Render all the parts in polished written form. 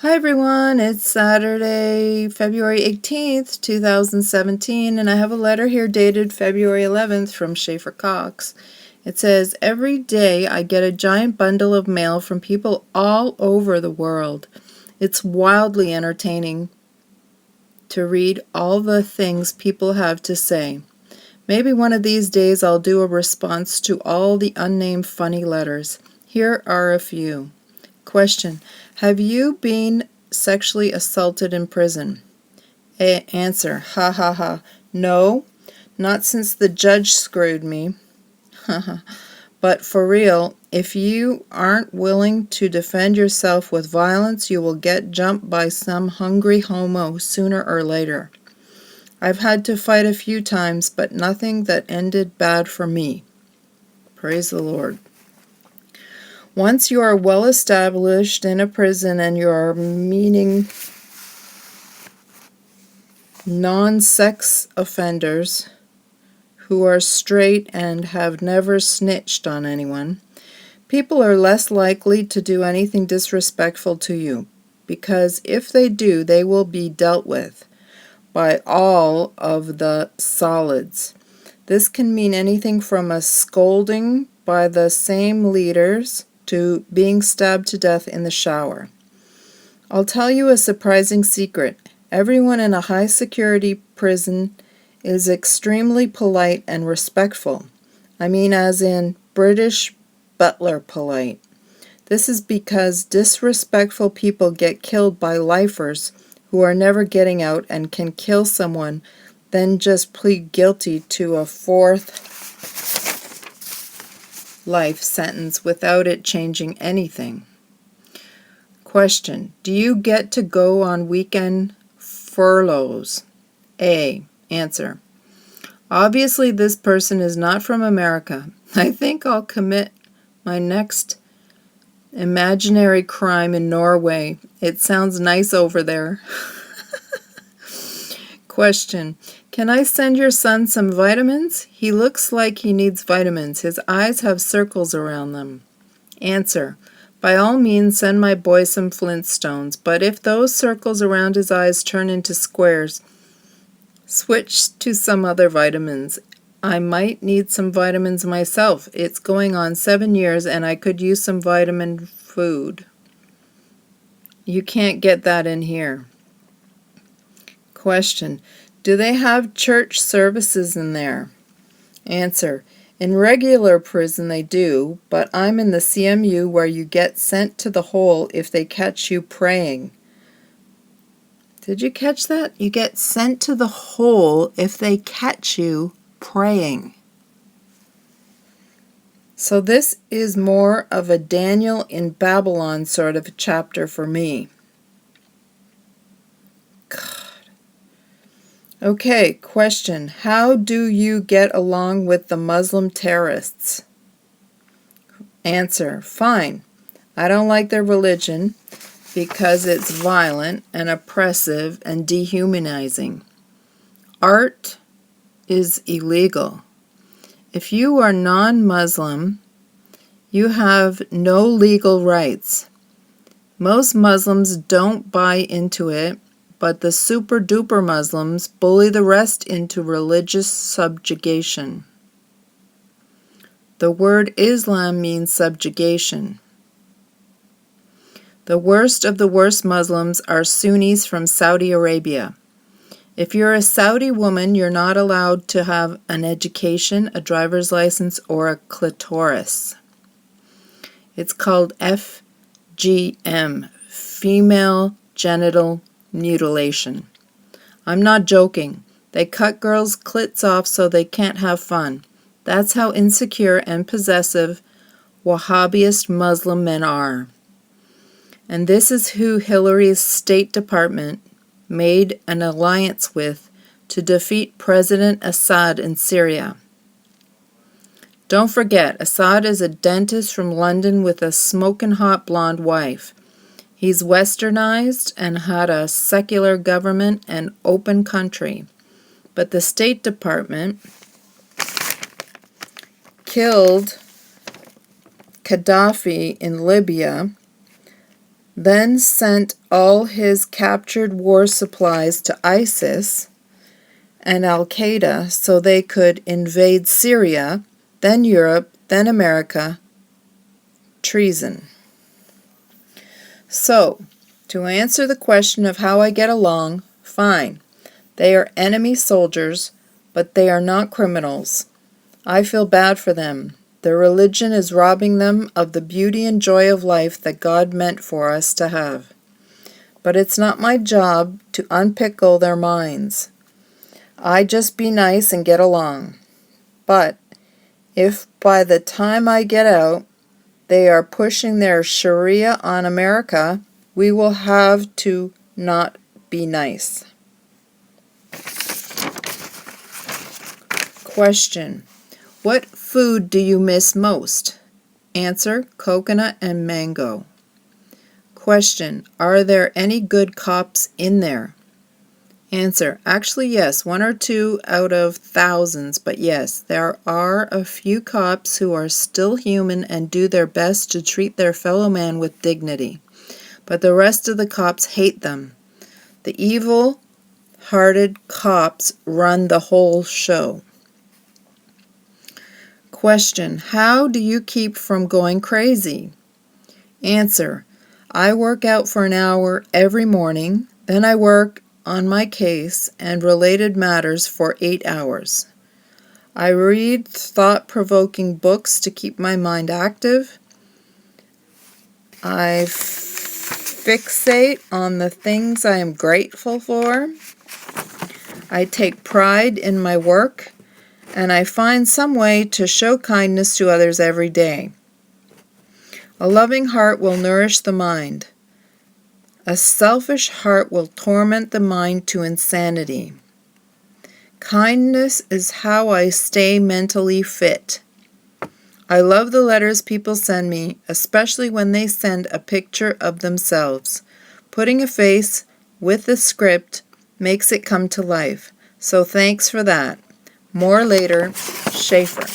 Hi everyone, it's Saturday, February 18th, 2017, and I have a letter here dated February 11th from Schaeffer Cox. It says, "Every day I get a giant bundle of mail from people all over the world. It's wildly entertaining to read all the things people have to say. Maybe one of these days I'll do a response to all the unnamed funny letters. Here are a few. Question: Have you been sexually assaulted in prison? Answer: ha ha ha. No, not since the judge screwed me. But for real, if you aren't willing to defend yourself with violence, you will get jumped by some hungry homo sooner or later. I've had to fight a few times, but nothing that ended bad for me. Praise the Lord. Once you are well established in a prison and you are meeting non-sex offenders who are straight and have never snitched on anyone, people are less likely to do anything disrespectful to you, because if they do, they will be dealt with by all of the solids. This can mean anything from a scolding by the same leaders to being stabbed to death in the shower. I'll tell you a surprising secret. Everyone in a high-security prison is extremely polite and respectful. I mean as in British butler polite. This is because disrespectful people get killed by lifers who are never getting out and can kill someone, then just plead guilty to a fourth life sentence without it changing anything. Question: Do you get to go on weekend furloughs? Answer: Obviously this person is not from America. I think I'll commit my next imaginary crime in Norway. It sounds nice over there. Question: Can I send your son some vitamins? He looks like he needs vitamins. His eyes have circles around them. Answer: By all means send my boy some Flintstones, but if those circles around his eyes turn into squares, switch to some other vitamins. I might need some vitamins myself. It's going on 7 years and I could use some vitamin food. You can't get that in here. Question: Do they have church services in there? Answer: In regular prison they do, but I'm in the CMU where you get sent to the hole if they catch you praying. Did you catch that? You get sent to the hole if they catch you praying. So this is more of a Daniel in Babylon sort of chapter for me. Okay, question. How do you get along with the Muslim terrorists? Answer: Fine. I don't like their religion because it's violent and oppressive and dehumanizing. Art is illegal. If you are non-Muslim, you have no legal rights. Most Muslims don't buy into it, but the super-duper Muslims bully the rest into religious subjugation. The word Islam means subjugation. The worst of the worst Muslims are Sunnis from Saudi Arabia. If you're a Saudi woman, you're not allowed to have an education, a driver's license, or a clitoris. It's called FGM, female genital mutilation. I'm not joking. They cut girls' clits off so they can't have fun. That's how insecure and possessive Wahhabist Muslim men are. And this is who Hillary's State Department made an alliance with to defeat President Assad in Syria. Don't forget, Assad is a dentist from London with a smoking hot blonde wife. He's westernized and had a secular government and open country. But the State Department killed Gaddafi in Libya then sent all his captured war supplies to ISIS and Al-Qaeda so they could invade Syria, then Europe, then America. Treason. So, to answer the question of how I get along, fine. They are enemy soldiers, but they are not criminals. I feel bad for them. Their religion is robbing them of the beauty and joy of life that God meant for us to have. But it's not my job to unpickle their minds. I just be nice and get along. But if by the time I get out, they are pushing their Sharia on America, we will have to not be nice. Question. What food do you miss most? Answer, coconut and mango. Question. Are there any good cops in there? Answer. Actually, yes. 1 or 2 out of thousands, but yes, there are a few cops who are still human and do their best to treat their fellow man with dignity. But the rest of the cops hate them. The evil-hearted cops run the whole show. Question. How do you keep from going crazy? Answer. I work out for an hour every morning, then I work on my case and related matters for 8 hours. I read thought-provoking books to keep my mind active. I fixate on the things I am grateful for. I take pride in my work, and I find some way to show kindness to others every day. A loving heart will nourish the mind. A selfish heart will torment the mind to insanity. Kindness is how I stay mentally fit. I love the letters people send me, especially when they send a picture of themselves. Putting a face with the script makes it come to life. So thanks for that. More later, Schaeffer.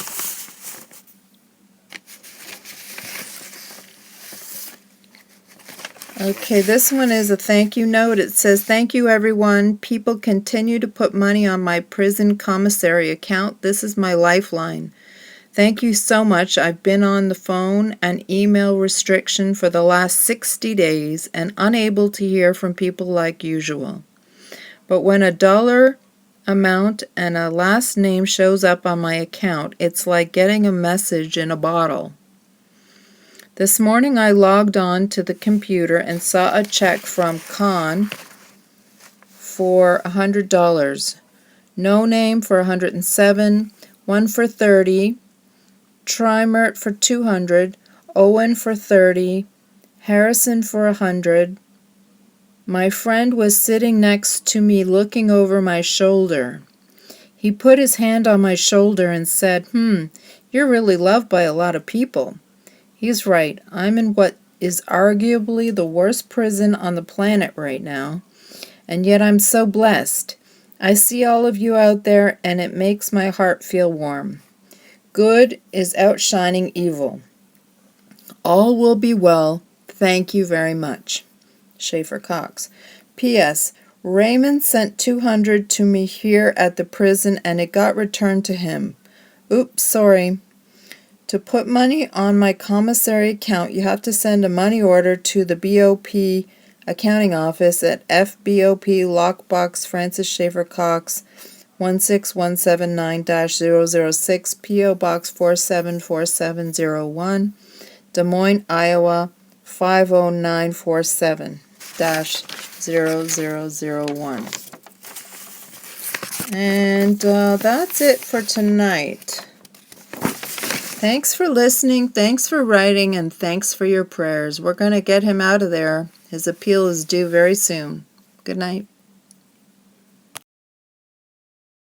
Okay, this one is a thank you note. It says, thank you everyone. People continue to put money on my prison commissary account. This is my lifeline. Thank you so much. I've been on the phone and email restriction for the last 60 days and unable to hear from people like usual. But when a dollar amount and a last name shows up on my account, it's like getting a message in a bottle. This morning I logged on to the computer and saw a check from Khan for $100, No Name for $107, one for $30, Trimert for $200, Owen for $30, Harrison for $100. My friend was sitting next to me looking over my shoulder. He put his hand on my shoulder and said, you're really loved by a lot of people. He's right. I'm in what is arguably the worst prison on the planet right now, and yet I'm so blessed. I see all of you out there, and it makes my heart feel warm. Good is outshining evil. All will be well. Thank you very much. Schaeffer Cox. P.S. Raymond sent $200 to me here at the prison, and it got returned to him. Oops, sorry. To put money on my commissary account, you have to send a money order to the BOP accounting office at FBOP Lockbox Francis Schaeffer Cox 16179-006 P.O. Box 474701 Des Moines, Iowa 50947-0001. And that's it for tonight. Thanks for listening, thanks for writing, and thanks for your prayers. We're going to get him out of there. His appeal is due very soon. Good night.